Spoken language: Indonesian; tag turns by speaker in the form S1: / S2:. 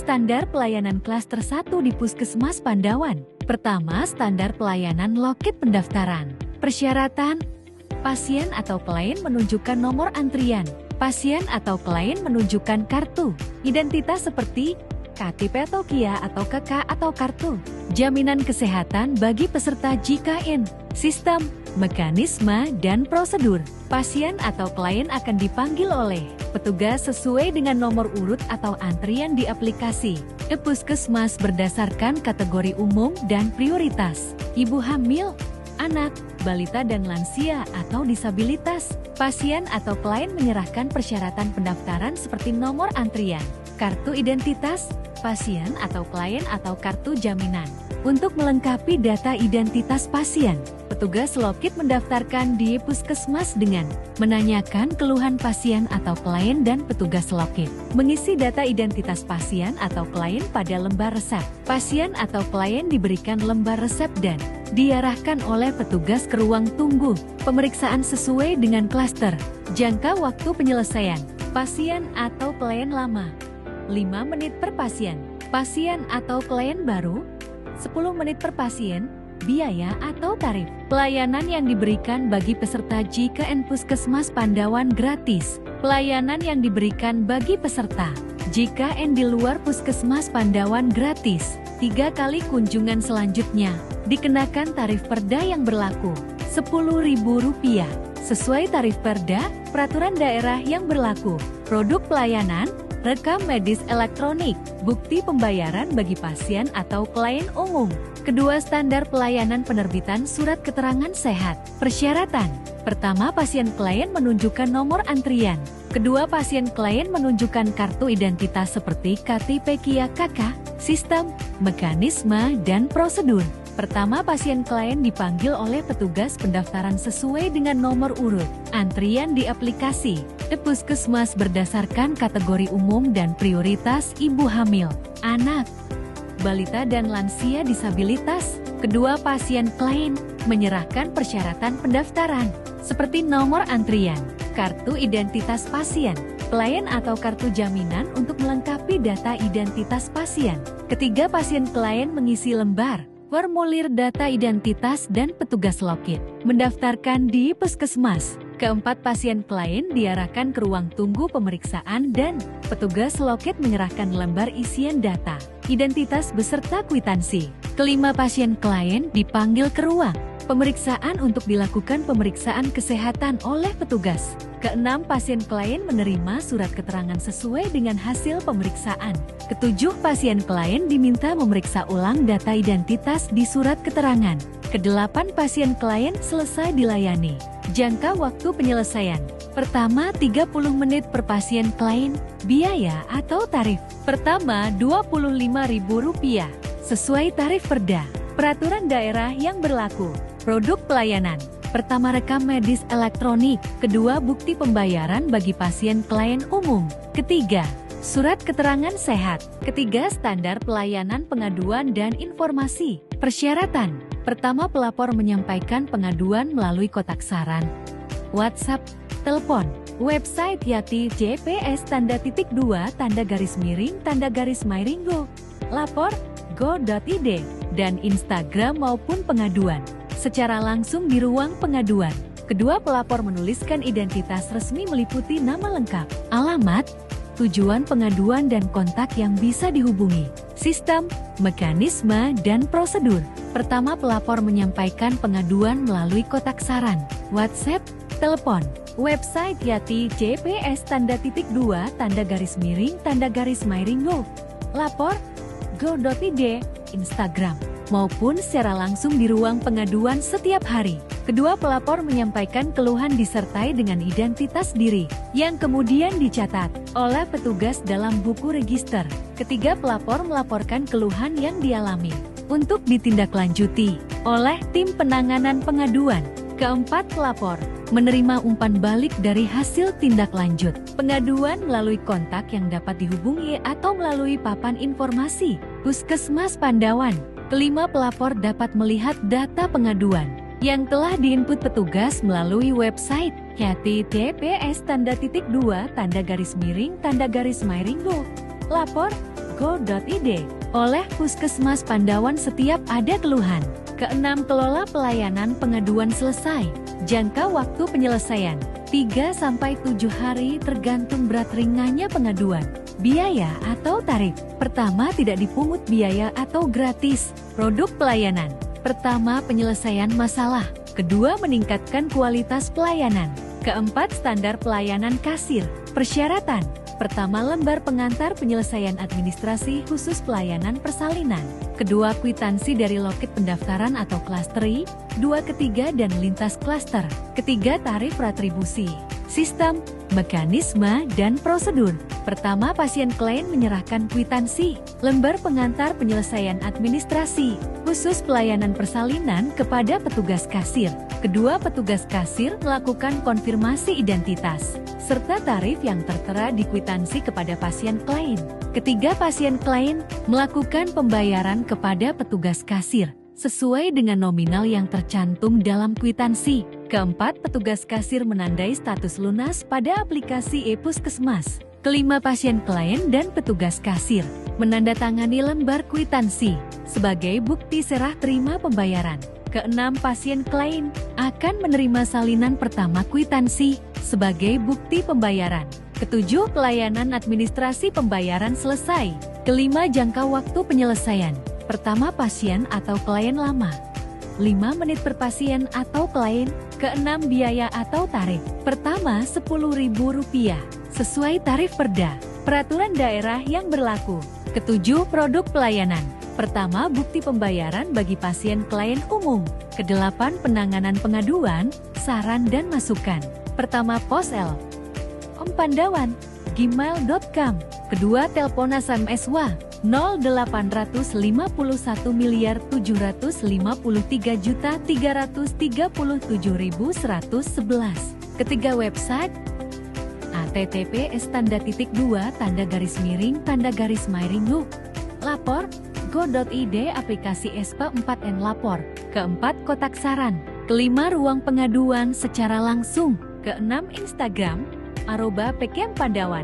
S1: Standar pelayanan klaster 1 di Puskesmas Pandawan. Pertama, standar pelayanan loket pendaftaran. Persyaratan: pasien atau klien menunjukkan nomor antrian. Pasien atau klien menunjukkan kartu identitas seperti KTP atau KIA atau KK atau kartu. Jaminan kesehatan bagi peserta JKN. Sistem, mekanisme, dan prosedur. Pasien atau klien akan dipanggil oleh petugas sesuai dengan nomor urut atau antrian di aplikasi Puskesmas berdasarkan kategori umum dan prioritas. Ibu hamil, anak, balita dan lansia atau disabilitas. Pasien atau klien menyerahkan persyaratan pendaftaran seperti nomor antrian, kartu identitas, pasien atau klien atau kartu jaminan. Untuk melengkapi data identitas pasien, petugas loket mendaftarkan di Puskesmas dengan menanyakan keluhan pasien atau klien dan petugas loket mengisi data identitas pasien atau klien pada lembar resep. Pasien atau klien diberikan lembar resep dan diarahkan oleh petugas ke ruang tunggu pemeriksaan sesuai dengan klaster. Jangka waktu penyelesaian pasien atau klien lama 5 menit per pasien. Pasien atau klien baru 10 menit per pasien. Biaya atau tarif pelayanan yang diberikan bagi peserta JKN Puskesmas Pandawan gratis. Pelayanan yang diberikan bagi peserta JKN di luar Puskesmas Pandawan gratis. 3 kali kunjungan selanjutnya dikenakan tarif perda yang berlaku Rp10.000 sesuai tarif perda peraturan daerah yang berlaku. Produk pelayanan: rekam medis elektronik, bukti pembayaran bagi pasien atau klien umum. Kedua, standar pelayanan penerbitan surat keterangan sehat. Persyaratan: pertama, pasien klien menunjukkan nomor antrian. Kedua, pasien klien menunjukkan kartu identitas seperti KTP, KIA, KK. Sistem, mekanisme, dan prosedur. Pertama, pasien klien dipanggil oleh petugas pendaftaran sesuai dengan nomor urut antrian di aplikasi Puskesmas berdasarkan kategori umum dan prioritas ibu hamil, anak, balita dan lansia disabilitas. Kedua, pasien klien menyerahkan persyaratan pendaftaran seperti nomor antrian, kartu identitas pasien, klien atau kartu jaminan untuk melengkapi data identitas pasien. Ketiga, pasien klien mengisi lembar formulir data identitas dan petugas loket mendaftarkan di Puskesmas. Keempat, pasien klien diarahkan ke ruang tunggu pemeriksaan dan petugas loket menyerahkan lembar isian data identitas beserta kwitansi. Kelima, pasien klien dipanggil ke ruang pemeriksaan untuk dilakukan pemeriksaan kesehatan oleh petugas. Keenam, pasien klien menerima surat keterangan sesuai dengan hasil pemeriksaan. Ketujuh, pasien klien diminta memeriksa ulang data identitas di surat keterangan. Kedelapan, pasien klien selesai dilayani. Jangka waktu penyelesaian: pertama, 30 menit per pasien klien. Biaya atau tarif: pertama, Rp25.000 sesuai tarif perda peraturan daerah yang berlaku. Produk pelayanan: pertama, rekam medis elektronik. Kedua, bukti pembayaran bagi pasien klien umum. Ketiga, surat keterangan sehat. Ketiga, standar pelayanan pengaduan dan informasi. Persyaratan: pertama, pelapor menyampaikan pengaduan melalui kotak saran, WhatsApp, telepon, website Yati JPS _2_go, lapor go.id, dan Instagram maupun pengaduan secara langsung di ruang pengaduan. Kedua, pelapor menuliskan identitas resmi meliputi nama lengkap, alamat, tujuan pengaduan dan kontak yang bisa dihubungi. Sistem, mekanisme, dan prosedur: pertama, pelapor menyampaikan pengaduan melalui kotak saran, WhatsApp, telepon, website Yati JPS _2_go, lapor go.id, Instagram, maupun secara langsung di ruang pengaduan setiap hari. Kedua, pelapor menyampaikan keluhan disertai dengan identitas diri, yang kemudian dicatat oleh petugas dalam buku register. Ketiga, pelapor melaporkan keluhan yang dialami untuk ditindaklanjuti oleh tim penanganan pengaduan. Keempat, pelapor menerima umpan balik dari hasil tindak lanjut pengaduan melalui kontak yang dapat dihubungi atau melalui papan informasi Puskesmas Pandawan. Kelima, pelapor dapat melihat data pengaduan yang telah diinput petugas melalui website https://go, lapor go.id. Oleh Puskesmas Pandawan setiap ada keluhan. Keenam, kelola pelayanan pengaduan selesai. Jangka waktu penyelesaian 3-7 hari tergantung berat ringannya pengaduan. Biaya atau tarif. Pertama, tidak dipungut biaya atau gratis. Produk pelayanan. Pertama, penyelesaian masalah. Kedua, meningkatkan kualitas pelayanan. Keempat, standar pelayanan kasir. Persyaratan. Pertama, lembar pengantar penyelesaian administrasi khusus pelayanan persalinan. Kedua, kwitansi dari loket pendaftaran atau klasteri. Dua, ketiga, dan lintas klaster. Ketiga, tarif retribusi. Sistem, mekanisme, dan prosedur. Pertama, pasien klien menyerahkan kwitansi, lembar pengantar penyelesaian administrasi, khusus pelayanan persalinan kepada petugas kasir. Kedua, petugas kasir melakukan konfirmasi identitas, serta tarif yang tertera di kwitansi kepada pasien klien. Ketiga, pasien klien melakukan pembayaran kepada petugas kasir, sesuai dengan nominal yang tercantum dalam kwitansi. Keempat, petugas kasir menandai status lunas pada aplikasi e-Puskesmas. Kelima, pasien klien dan petugas kasir menandatangani lembar kwitansi sebagai bukti serah terima pembayaran. Keenam, pasien klien akan menerima salinan pertama kwitansi sebagai bukti pembayaran. Ketujuh, pelayanan administrasi pembayaran selesai. Kelima, jangka waktu penyelesaian. Pertama, pasien atau klien lama 5 menit per pasien atau klien. Keenam, biaya atau tarif. Pertama, Rp10.000 sesuai tarif Perda, peraturan daerah yang berlaku. Ketujuh, produk pelayanan. Pertama, bukti pembayaran bagi pasien klien umum. Kedelapan, penanganan pengaduan, saran dan masukan. Pertama, POSL Pandawan gmail.com. Kedua, telepon SMS WA 0851.337.111. Ketiga, website https://2-lapor go.id, aplikasi ESPA 4N Lapor. Keempat, kotak saran. Kelima, ruang pengaduan secara langsung. Keenam, Instagram @PKM Pandawan.